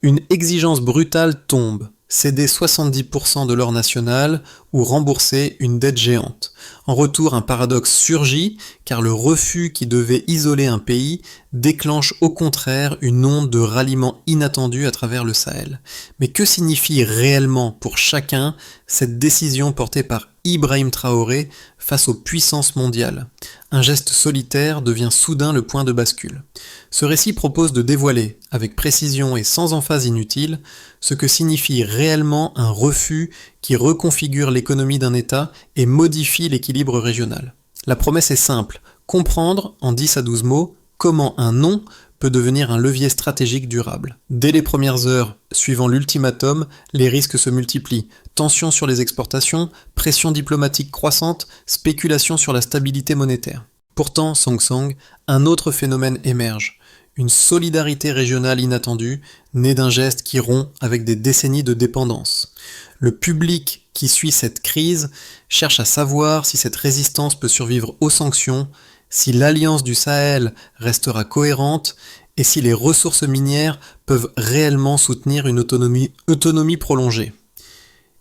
Une exigence brutale tombe, céder 70% de l'or national ou rembourser une dette géante. En retour, un paradoxe surgit, car le refus qui devait isoler un pays déclenche au contraire une onde de ralliement inattendu à travers le Sahel. Mais que signifie réellement pour chacun cette décision portée par Ibrahim Traoré face aux puissances mondiales? Un geste solitaire devient soudain le point de bascule. Ce récit propose de dévoiler, avec précision et sans emphase inutile, ce que signifie réellement un refus qui reconfigure l'économie d'un État et modifie l'équilibre régional. La promesse est simple, comprendre, en 10 à 12 mots, comment un non peut devenir un levier stratégique durable. Dès les premières heures suivant l'ultimatum, les risques se multiplient. Tensions sur les exportations, pression diplomatique croissante, spéculation sur la stabilité monétaire. Pourtant, Song Song, un autre phénomène émerge. Une solidarité régionale inattendue, née d'un geste qui rompt avec des décennies de dépendance. Le public qui suit cette crise cherche à savoir si cette résistance peut survivre aux sanctions, si l'alliance du Sahel restera cohérente et si les ressources minières peuvent réellement soutenir une autonomie prolongée.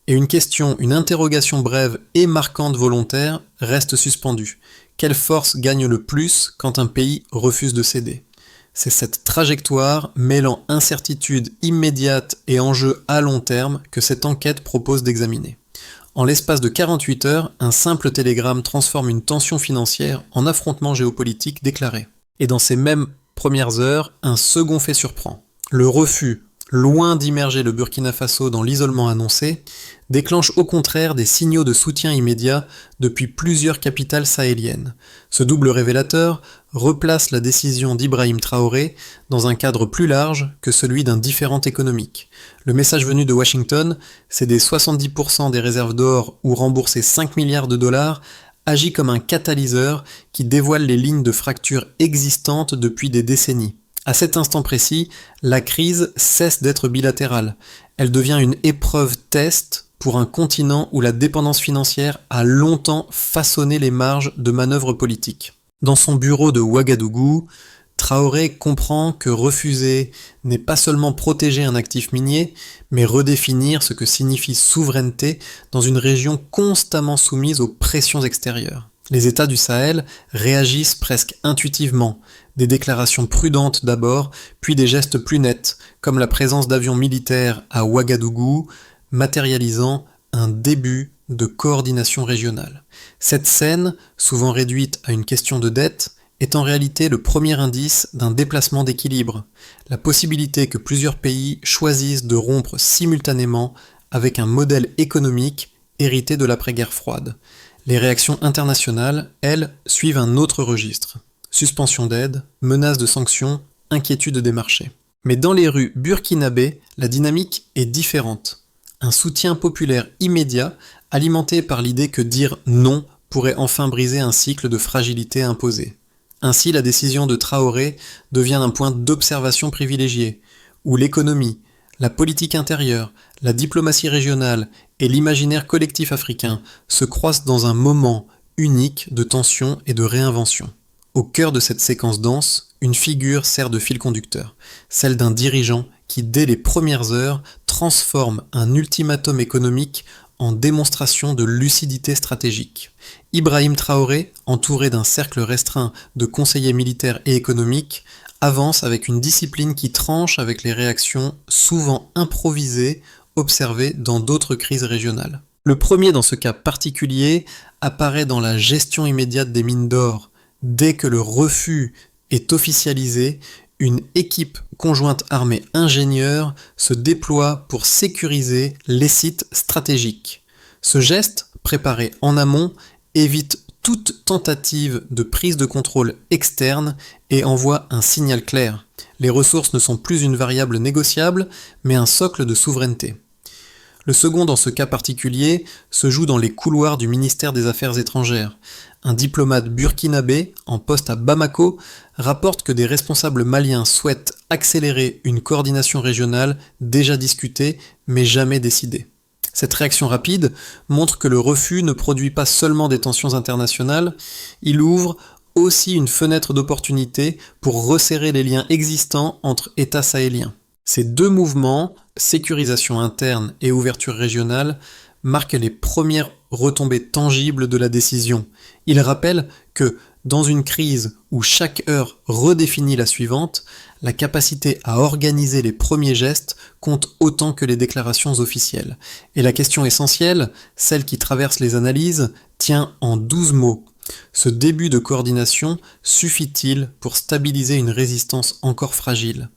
Et une interrogation brève et marquante volontaire reste suspendue. Quelle force gagne le plus quand un pays refuse de céder? C'est cette trajectoire mêlant incertitude immédiate et enjeu à long terme que cette enquête propose d'examiner. En l'espace de 48 heures, un simple télégramme transforme une tension financière en affrontement géopolitique déclaré. Et dans ces mêmes premières heures, un second fait surprend. Le refus, loin d'immerger le Burkina Faso dans l'isolement annoncé, déclenche au contraire des signaux de soutien immédiat depuis plusieurs capitales sahéliennes. Ce double révélateur replace la décision d'Ibrahim Traoré dans un cadre plus large que celui d'un différend économique. Le message venu de Washington, céder 70% des réserves d'or ou rembourser 5 milliards de dollars, agit comme un catalyseur qui dévoile les lignes de fracture existantes depuis des décennies. À cet instant précis, la crise cesse d'être bilatérale. Elle devient une épreuve test pour un continent où la dépendance financière a longtemps façonné les marges de manœuvres politiques. Dans son bureau de Ouagadougou, Traoré comprend que refuser n'est pas seulement protéger un actif minier, mais redéfinir ce que signifie souveraineté dans une région constamment soumise aux pressions extérieures. Les États du Sahel réagissent presque intuitivement, des déclarations prudentes d'abord, puis des gestes plus nets, comme la présence d'avions militaires à Ouagadougou, matérialisant un début de coordination régionale. Cette scène, souvent réduite à une question de dette, est en réalité le premier indice d'un déplacement d'équilibre, la possibilité que plusieurs pays choisissent de rompre simultanément avec un modèle économique hérité de l'après-guerre froide. Les réactions internationales, elles, suivent un autre registre. Suspension d'aide, menaces de sanctions, inquiétude des marchés. Mais dans les rues burkinabées, la dynamique est différente. Un soutien populaire immédiat, alimenté par l'idée que dire non pourrait enfin briser un cycle de fragilité imposée. Ainsi, la décision de Traoré devient un point d'observation privilégié, où l'économie, la politique intérieure, la diplomatie régionale et l'imaginaire collectif africain se croisent dans un moment unique de tension et de réinvention. Au cœur de cette séquence dense, une figure sert de fil conducteur, celle d'un dirigeant qui, dès les premières heures, transforme un ultimatum économique en démonstration de lucidité stratégique. Ibrahim Traoré, entouré d'un cercle restreint de conseillers militaires et économiques, avance avec une discipline qui tranche avec les réactions souvent improvisées observées dans d'autres crises régionales. Le premier dans ce cas particulier apparaît dans la gestion immédiate des mines d'or. Dès que le refus est officialisé, une équipe conjointe armée ingénieure se déploie pour sécuriser les sites stratégiques. Ce geste, préparé en amont, évite toute tentative de prise de contrôle externe et envoie un signal clair. Les ressources ne sont plus une variable négociable, mais un socle de souveraineté. Le second dans ce cas particulier se joue dans les couloirs du ministère des Affaires étrangères. Un diplomate burkinabé, en poste à Bamako, rapporte que des responsables maliens souhaitent accélérer une coordination régionale déjà discutée, mais jamais décidée. Cette réaction rapide montre que le refus ne produit pas seulement des tensions internationales, il ouvre aussi une fenêtre d'opportunité pour resserrer les liens existants entre États sahéliens. Ces deux mouvements, sécurisation interne et ouverture régionale, marquent les premières retombées tangibles de la décision. Ils rappellent que, dans une crise où chaque heure redéfinit la suivante, la capacité à organiser les premiers gestes compte autant que les déclarations officielles. Et la question essentielle, celle qui traverse les analyses, tient en 12 mots. Ce début de coordination suffit-il pour stabiliser une résistance encore fragile ?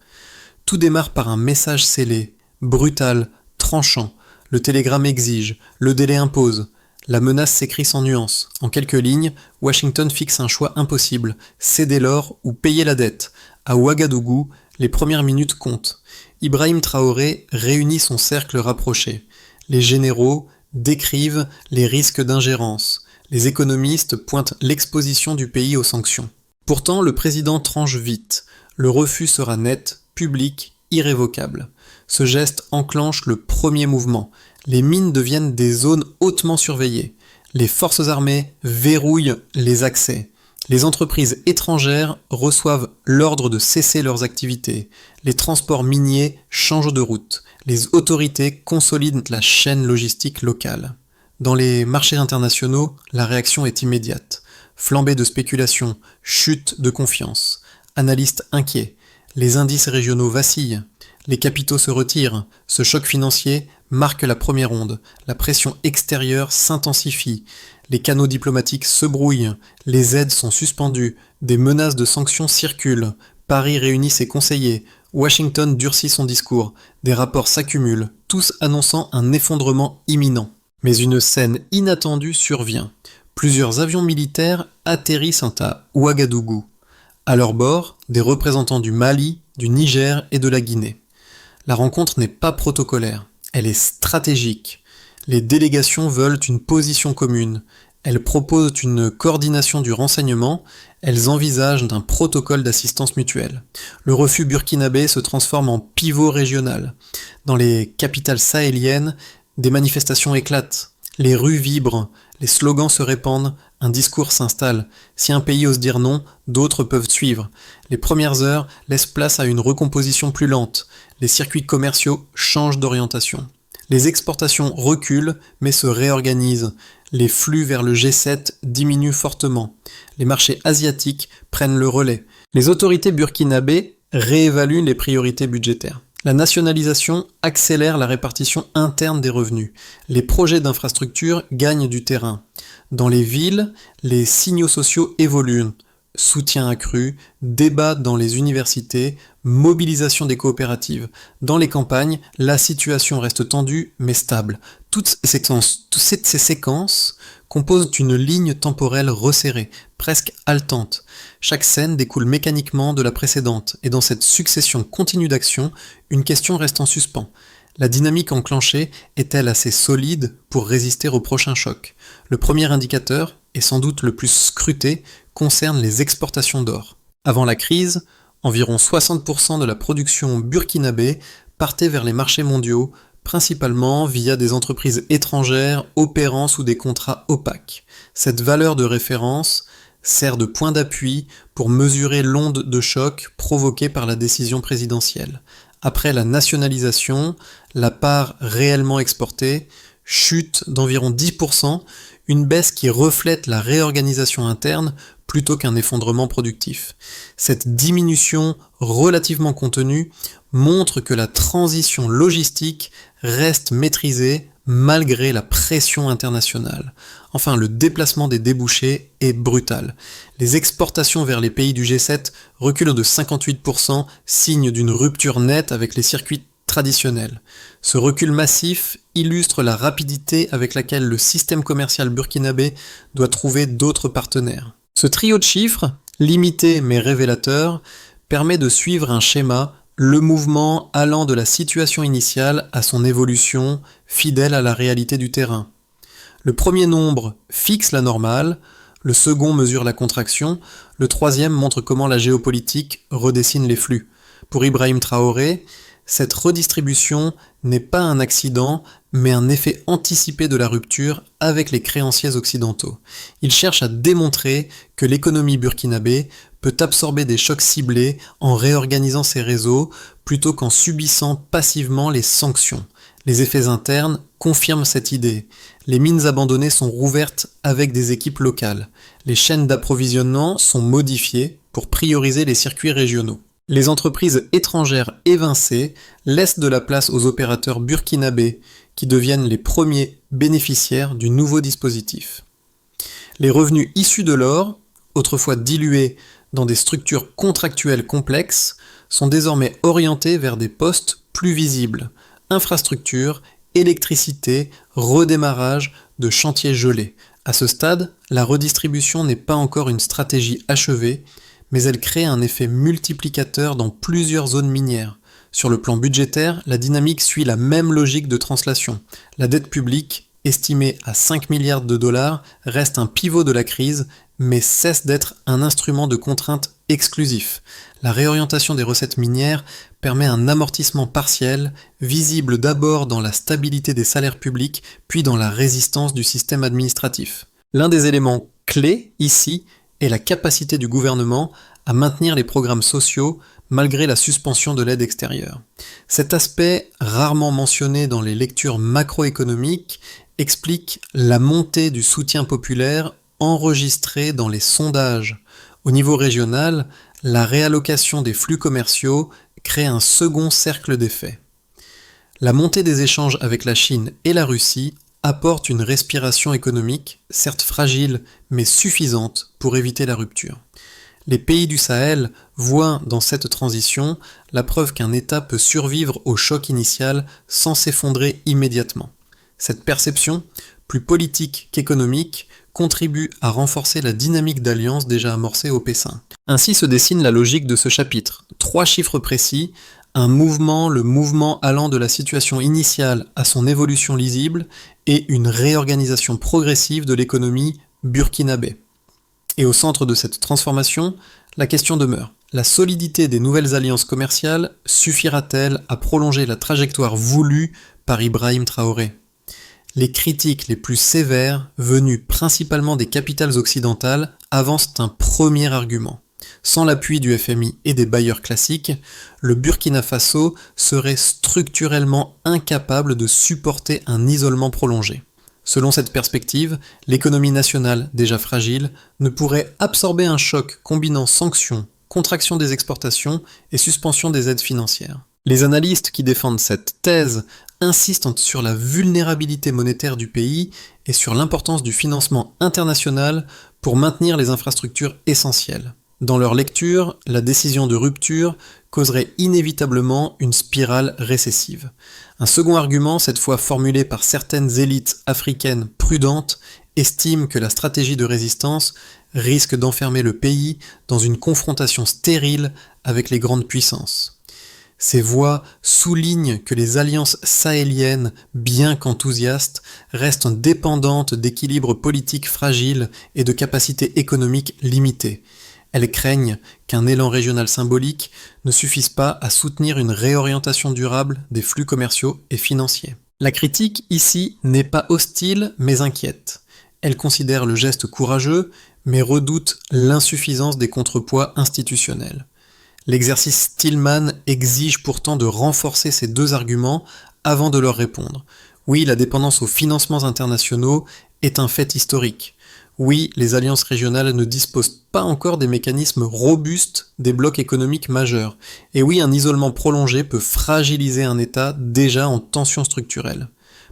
Tout démarre par un message scellé, brutal, tranchant. Le télégramme exige, le délai impose. La menace s'écrit sans nuance. En quelques lignes, Washington fixe un choix impossible, céder l'or ou payer la dette. À Ouagadougou, les premières minutes comptent. Ibrahim Traoré réunit son cercle rapproché. Les généraux décrivent les risques d'ingérence. Les économistes pointent l'exposition du pays aux sanctions. Pourtant, le président tranche vite. Le refus sera net, public, irrévocable. Ce geste enclenche le premier mouvement. Les mines deviennent des zones hautement surveillées. Les forces armées verrouillent les accès. Les entreprises étrangères reçoivent l'ordre de cesser leurs activités. Les transports miniers changent de route. Les autorités consolident la chaîne logistique locale. Dans les marchés internationaux, la réaction est immédiate. Flambée de spéculation, chute de confiance. Analystes inquiets. Les indices régionaux vacillent. Les capitaux se retirent. Ce choc financier marque la première onde. La pression extérieure s'intensifie. Les canaux diplomatiques se brouillent. Les aides sont suspendues. Des menaces de sanctions circulent. Paris réunit ses conseillers. Washington durcit son discours. Des rapports s'accumulent, tous annonçant un effondrement imminent. Mais une scène inattendue survient. Plusieurs avions militaires atterrissent à Ouagadougou. À leur bord, des représentants du Mali, du Niger et de la Guinée. La rencontre n'est pas protocolaire, elle est stratégique. Les délégations veulent une position commune. Elles proposent une coordination du renseignement, elles envisagent un protocole d'assistance mutuelle. Le refus burkinabé se transforme en pivot régional. Dans les capitales sahéliennes, des manifestations éclatent, les rues vibrent, les slogans se répandent, un discours s'installe. Si un pays ose dire non, d'autres peuvent suivre. Les premières heures laissent place à une recomposition plus lente. Les circuits commerciaux changent d'orientation. Les exportations reculent, mais se réorganisent. Les flux vers le G7 diminuent fortement. Les marchés asiatiques prennent le relais. Les autorités burkinabées réévaluent les priorités budgétaires. La nationalisation accélère la répartition interne des revenus. Les projets d'infrastructure gagnent du terrain. Dans les villes, les signaux sociaux évoluent. Soutien accru, débat dans les universités, mobilisation des coopératives. Dans les campagnes, la situation reste tendue mais stable. Toutes ces séquences composent une ligne temporelle resserrée, presque haletante. Chaque scène découle mécaniquement de la précédente, et dans cette succession continue d'actions, une question reste en suspens. La dynamique enclenchée est-elle assez solide pour résister au prochain choc ? Le premier indicateur, et sans doute le plus scruté, concerne les exportations d'or. Avant la crise, environ 60% de la production burkinabé partait vers les marchés mondiaux, principalement via des entreprises étrangères opérant sous des contrats opaques. Cette valeur de référence sert de point d'appui pour mesurer l'onde de choc provoquée par la décision présidentielle. Après la nationalisation, la part réellement exportée chute d'environ 10%, une baisse qui reflète la réorganisation interne plutôt qu'un effondrement productif. Cette diminution relativement contenue montre que la transition logistique reste maîtrisée malgré la pression internationale. Enfin, le déplacement des débouchés est brutal. Les exportations vers les pays du G7 reculent de 58%, signe d'une rupture nette avec les circuits traditionnels. Ce recul massif illustre la rapidité avec laquelle le système commercial burkinabé doit trouver d'autres partenaires. Ce trio de chiffres, limité mais révélateur, permet de suivre un schéma, le mouvement allant de la situation initiale à son évolution, fidèle à la réalité du terrain. Le premier nombre fixe la normale, le second mesure la contraction, le troisième montre comment la géopolitique redessine les flux. Pour Ibrahim Traoré, cette redistribution n'est pas un accident, mais un effet anticipé de la rupture avec les créanciers occidentaux. Il cherche à démontrer que l'économie burkinabé peut absorber des chocs ciblés en réorganisant ses réseaux plutôt qu'en subissant passivement les sanctions. Les effets internes confirment cette idée. Les mines abandonnées sont rouvertes avec des équipes locales. Les chaînes d'approvisionnement sont modifiées pour prioriser les circuits régionaux. Les entreprises étrangères évincées laissent de la place aux opérateurs burkinabés qui deviennent les premiers bénéficiaires du nouveau dispositif. Les revenus issus de l'or, autrefois dilués dans des structures contractuelles complexes, sont désormais orientés vers des postes plus visibles: infrastructures, électricité, redémarrage de chantiers gelés. À ce stade, la redistribution n'est pas encore une stratégie achevée, mais elle crée un effet multiplicateur dans plusieurs zones minières. Sur le plan budgétaire, la dynamique suit la même logique de translation. La dette publique, estimée à 5 milliards de dollars, reste un pivot de la crise, mais cesse d'être un instrument de contrainte exclusif. La réorientation des recettes minières permet un amortissement partiel, visible d'abord dans la stabilité des salaires publics, puis dans la résistance du système administratif. L'un des éléments clés, ici, est la capacité du gouvernement à maintenir les programmes sociaux malgré la suspension de l'aide extérieure. Cet aspect, rarement mentionné dans les lectures macroéconomiques, explique la montée du soutien populaire enregistré dans les sondages. Au niveau régional, la réallocation des flux commerciaux crée un second cercle d'effets. La montée des échanges avec la Chine et la Russie apporte une respiration économique, certes fragile, mais suffisante pour éviter la rupture. Les pays du Sahel voient dans cette transition la preuve qu'un État peut survivre au choc initial sans s'effondrer immédiatement. Cette perception, plus politique qu'économique, contribue à renforcer la dynamique d'alliance déjà amorcée au P5. Ainsi se dessine la logique de ce chapitre. 3 chiffres précis, le mouvement allant de la situation initiale à son évolution lisible, et une réorganisation progressive de l'économie burkinabé. Et au centre de cette transformation, la question demeure. La solidité des nouvelles alliances commerciales suffira-t-elle à prolonger la trajectoire voulue par Ibrahim Traoré ? Les critiques les plus sévères, venues principalement des capitales occidentales, avancent un premier argument. Sans l'appui du FMI et des bailleurs classiques, le Burkina Faso serait structurellement incapable de supporter un isolement prolongé. Selon cette perspective, l'économie nationale, déjà fragile, ne pourrait absorber un choc combinant sanctions, contraction des exportations et suspension des aides financières. Les analystes qui défendent cette thèse insistent sur la vulnérabilité monétaire du pays et sur l'importance du financement international pour maintenir les infrastructures essentielles. Dans leur lecture, la décision de rupture causerait inévitablement une spirale récessive. Un second argument, cette fois formulé par certaines élites africaines prudentes, estime que la stratégie de résistance risque d'enfermer le pays dans une confrontation stérile avec les grandes puissances. Ces voix soulignent que les alliances sahéliennes, bien qu'enthousiastes, restent dépendantes d'équilibres politiques fragiles et de capacités économiques limitées. Elles craignent qu'un élan régional symbolique ne suffise pas à soutenir une réorientation durable des flux commerciaux et financiers. La critique, ici, n'est pas hostile mais inquiète. Elle considère le geste courageux, mais redoute l'insuffisance des contrepoids institutionnels. L'exercice Stillman exige pourtant de renforcer ces deux arguments avant de leur répondre. Oui, la dépendance aux financements internationaux est un fait historique. Oui, les alliances régionales ne disposent pas encore des mécanismes robustes des blocs économiques majeurs. Et oui, un isolement prolongé peut fragiliser un État déjà en tension structurelle.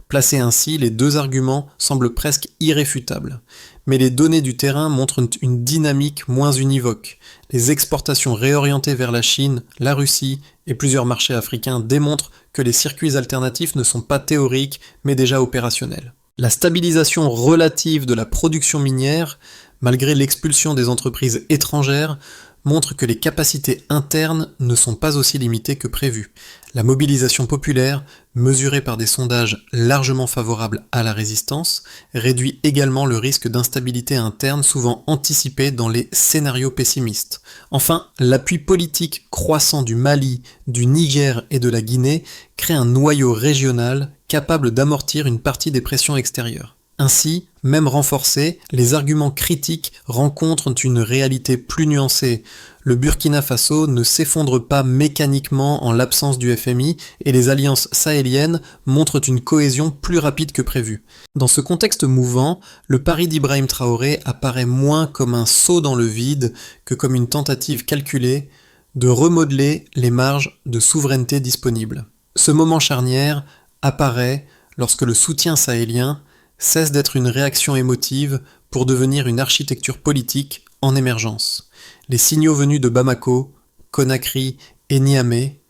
Placés ainsi, les deux arguments semblent presque irréfutables. Mais les données du terrain montrent une dynamique moins univoque. Les exportations réorientées vers la Chine, la Russie et plusieurs marchés africains démontrent que les circuits alternatifs ne sont pas théoriques, mais déjà opérationnels. La stabilisation relative de la production minière, malgré l'expulsion des entreprises étrangères, montre que les capacités internes ne sont pas aussi limitées que prévu. La mobilisation populaire, mesurée par des sondages largement favorables à la résistance, réduit également le risque d'instabilité interne souvent anticipé dans les scénarios pessimistes. Enfin, l'appui politique croissant du Mali, du Niger et de la Guinée crée un noyau régional capable d'amortir une partie des pressions extérieures. Ainsi, même renforcés, les arguments critiques rencontrent une réalité plus nuancée. Le Burkina Faso ne s'effondre pas mécaniquement en l'absence du FMI et les alliances sahéliennes montrent une cohésion plus rapide que prévu. Dans ce contexte mouvant, le pari d'Ibrahim Traoré apparaît moins comme un saut dans le vide que comme une tentative calculée de remodeler les marges de souveraineté disponibles. Ce moment charnière apparaît lorsque le soutien sahélien cesse d'être une réaction émotive pour devenir une architecture politique en émergence. Les signaux venus de Bamako, Conakry et Niamey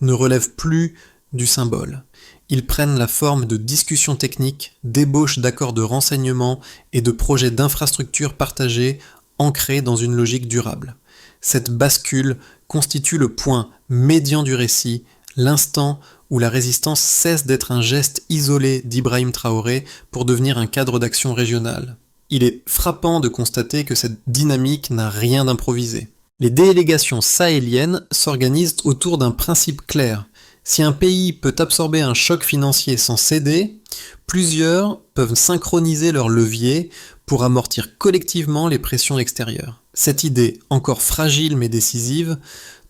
ne relèvent plus du symbole. Ils prennent la forme de discussions techniques, d'ébauches d'accords de renseignement et de projets d'infrastructures partagés ancrés dans une logique durable. Cette bascule constitue le point médian du récit, l'instant où la résistance cesse d'être un geste isolé d'Ibrahim Traoré pour devenir un cadre d'action régional. Il est frappant de constater que cette dynamique n'a rien d'improvisé. Les délégations sahéliennes s'organisent autour d'un principe clair. Si un pays peut absorber un choc financier sans céder, plusieurs peuvent synchroniser leurs leviers pour amortir collectivement les pressions extérieures. Cette idée, encore fragile mais décisive,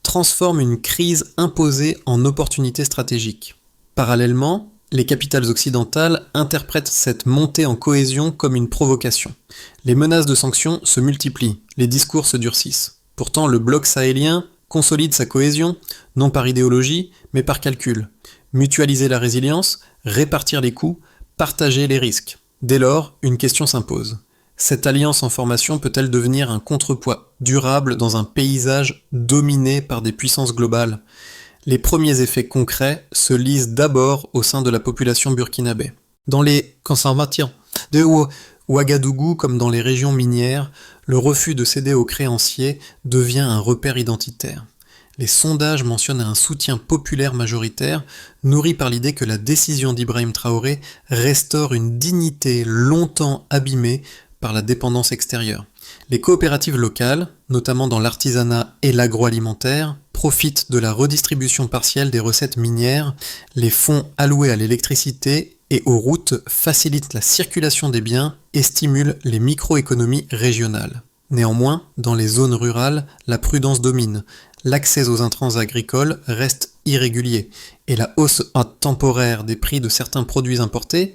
transforme une crise imposée en opportunité stratégique. Parallèlement, les capitales occidentales interprètent cette montée en cohésion comme une provocation. Les menaces de sanctions se multiplient, les discours se durcissent. Pourtant, le bloc sahélien consolide sa cohésion, non par idéologie, mais par calcul. Mutualiser la résilience, répartir les coûts, partager les risques. Dès lors, une question s'impose. Cette alliance en formation peut-elle devenir un contrepoids durable dans un paysage dominé par des puissances globales ? Les premiers effets concrets se lisent d'abord au sein de la population burkinabé. Dans les conservations de Ouagadougou comme dans les régions minières, le refus de céder aux créanciers devient un repère identitaire. Les sondages mentionnent un soutien populaire majoritaire, nourri par l'idée que la décision d'Ibrahim Traoré restaure une dignité longtemps abîmée par la dépendance extérieure. Les coopératives locales, notamment dans l'artisanat et l'agroalimentaire, profitent de la redistribution partielle des recettes minières, les fonds alloués à l'électricité et aux routes facilitent la circulation des biens et stimulent les microéconomies régionales. Néanmoins, dans les zones rurales, la prudence domine, l'accès aux intrants agricoles reste irrégulier et la hausse temporaire des prix de certains produits importés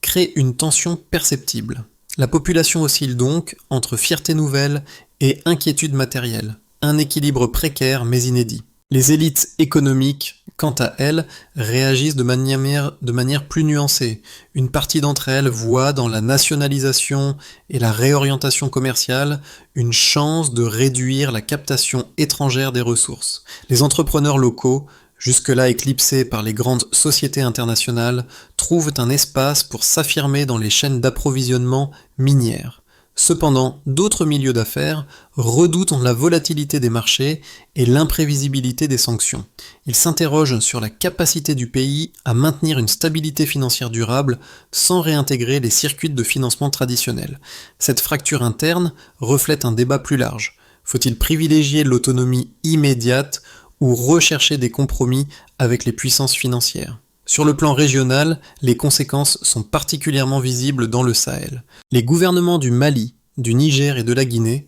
crée une tension perceptible. La population oscille donc entre fierté nouvelle et inquiétude matérielle, un équilibre précaire mais inédit. Les élites économiques, quant à elles, réagissent de manière plus nuancée. Une partie d'entre elles voit dans la nationalisation et la réorientation commerciale une chance de réduire la captation étrangère des ressources. Les entrepreneurs locaux, jusque-là éclipsés par les grandes sociétés internationales, trouvent un espace pour s'affirmer dans les chaînes d'approvisionnement minières. Cependant, d'autres milieux d'affaires redoutent la volatilité des marchés et l'imprévisibilité des sanctions. Ils s'interrogent sur la capacité du pays à maintenir une stabilité financière durable sans réintégrer les circuits de financement traditionnels. Cette fracture interne reflète un débat plus large. Faut-il privilégier l'autonomie immédiate ou rechercher des compromis avec les puissances financières ? Sur le plan régional, les conséquences sont particulièrement visibles dans le Sahel. Les gouvernements du Mali, du Niger et de la Guinée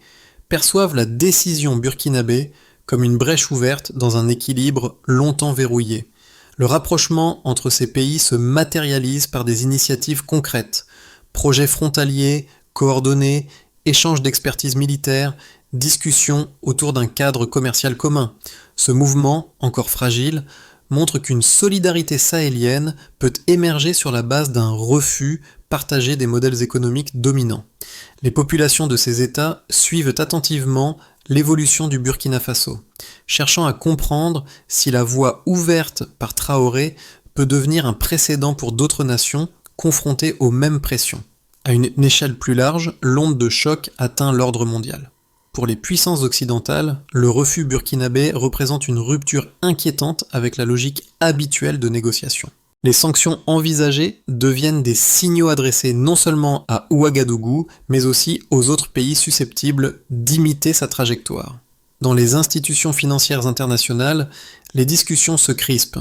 perçoivent la décision burkinabé comme une brèche ouverte dans un équilibre longtemps verrouillé. Le rapprochement entre ces pays se matérialise par des initiatives concrètes, projets frontaliers, coordonnés, échanges d'expertise militaire, discussions autour d'un cadre commercial commun. Ce mouvement, encore fragile, montre qu'une solidarité sahélienne peut émerger sur la base d'un refus partagé des modèles économiques dominants. Les populations de ces États suivent attentivement l'évolution du Burkina Faso, cherchant à comprendre si la voie ouverte par Traoré peut devenir un précédent pour d'autres nations confrontées aux mêmes pressions. À une échelle plus large, l'onde de choc atteint l'ordre mondial. Pour les puissances occidentales, le refus burkinabé représente une rupture inquiétante avec la logique habituelle de négociation. Les sanctions envisagées deviennent des signaux adressés non seulement à Ouagadougou, mais aussi aux autres pays susceptibles d'imiter sa trajectoire. Dans les institutions financières internationales, les discussions se crispent.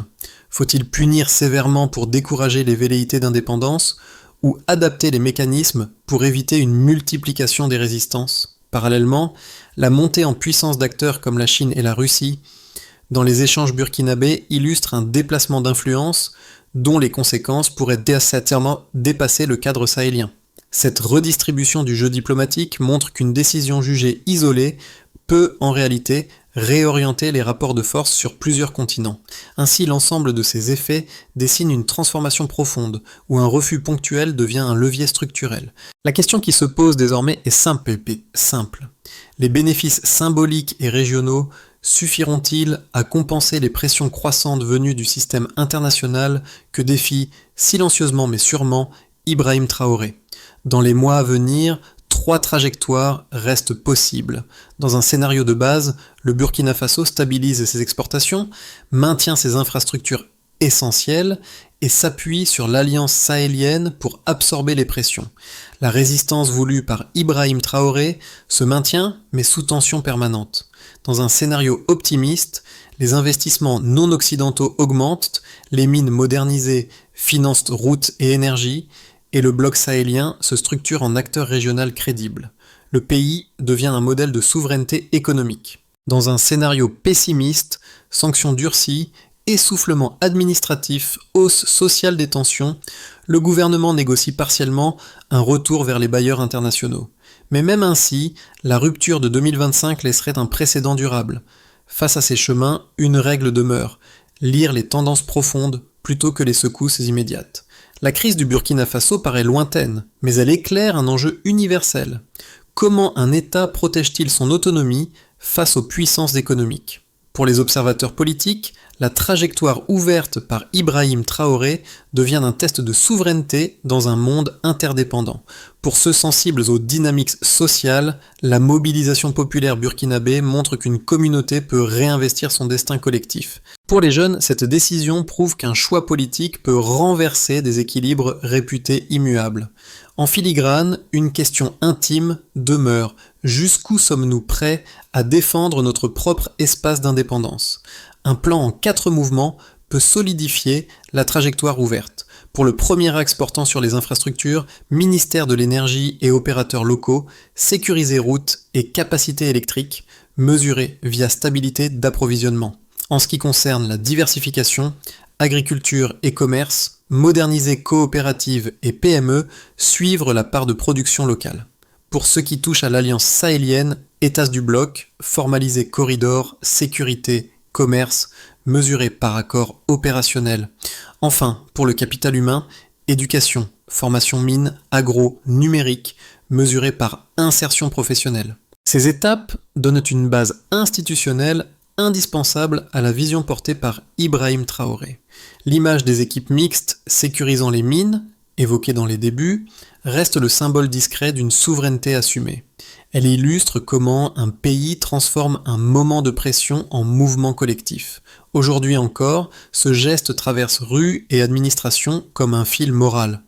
Faut-il punir sévèrement pour décourager les velléités d'indépendance ou adapter les mécanismes pour éviter une multiplication des résistances? Parallèlement, la montée en puissance d'acteurs comme la Chine et la Russie dans les échanges burkinabés illustre un déplacement d'influence dont les conséquences pourraient nécessairement dépasser le cadre sahélien. Cette redistribution du jeu diplomatique montre qu'une décision jugée isolée peut en réalité réorienter les rapports de force sur plusieurs continents. Ainsi, l'ensemble de ces effets dessine une transformation profonde, où un refus ponctuel devient un levier structurel. La question qui se pose désormais est simple. Les bénéfices symboliques et régionaux suffiront-ils à compenser les pressions croissantes venues du système international que défie, silencieusement mais sûrement, Ibrahim Traoré? Dans les mois à venir, 3 trajectoires restent possibles. Dans un scénario de base, le Burkina Faso stabilise ses exportations, maintient ses infrastructures essentielles et s'appuie sur l'alliance sahélienne pour absorber les pressions. La résistance voulue par Ibrahim Traoré se maintient, mais sous tension permanente. Dans un scénario optimiste, les investissements non occidentaux augmentent, les mines modernisées financent routes et énergie, et le bloc sahélien se structure en acteur régional crédible. Le pays devient un modèle de souveraineté économique. Dans un scénario pessimiste, sanctions durcies, essoufflement administratif, hausse sociale des tensions, le gouvernement négocie partiellement un retour vers les bailleurs internationaux. Mais même ainsi, la rupture de 2025 laisserait un précédent durable. Face à ces chemins, une règle demeure: lire les tendances profondes plutôt que les secousses immédiates. La crise du Burkina Faso paraît lointaine, mais elle éclaire un enjeu universel. Comment un État protège-t-il son autonomie face aux puissances économiques? Pour les observateurs politiques, la trajectoire ouverte par Ibrahim Traoré devient un test de souveraineté dans un monde interdépendant. Pour ceux sensibles aux dynamiques sociales, la mobilisation populaire burkinabé montre qu'une communauté peut réinvestir son destin collectif. Pour les jeunes, cette décision prouve qu'un choix politique peut renverser des équilibres réputés immuables. En filigrane, une question intime demeure: jusqu'où sommes-nous prêts à défendre notre propre espace d'indépendance? Un plan en 4 mouvements peut solidifier la trajectoire ouverte. Pour le premier axe portant sur les infrastructures, ministère de l'énergie et opérateurs locaux, sécuriser routes et capacités électriques, mesurées via stabilité d'approvisionnement. En ce qui concerne la diversification, agriculture et commerce, moderniser coopératives et PME, suivre la part de production locale. Pour ce qui touche à l'alliance sahélienne, États du bloc, formaliser corridors, sécurité, commerce, mesuré par accord opérationnel. Enfin, pour le capital humain, éducation, formation mine, agro, numérique, mesuré par insertion professionnelle. Ces étapes donnent une base institutionnelle indispensable à la vision portée par Ibrahim Traoré. L'image des équipes mixtes sécurisant les mines, évoquée dans les débuts, reste le symbole discret d'une souveraineté assumée. Elle illustre comment un pays transforme un moment de pression en mouvement collectif. Aujourd'hui encore, ce geste traverse rue et administration comme un fil moral.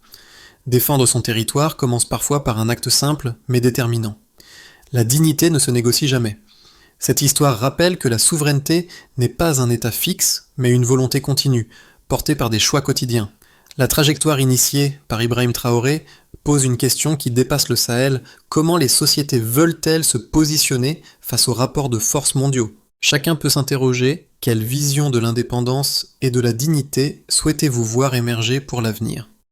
Défendre son territoire commence parfois par un acte simple mais déterminant. La dignité ne se négocie jamais. Cette histoire rappelle que la souveraineté n'est pas un état fixe, mais une volonté continue, portée par des choix quotidiens. La trajectoire initiée par Ibrahim Traoré pose une question qui dépasse le Sahel: comment les sociétés veulent-elles se positionner face aux rapports de force mondiaux? Chacun peut s'interroger: quelle vision de l'indépendance et de la dignité souhaitez-vous voir émerger pour l'avenir?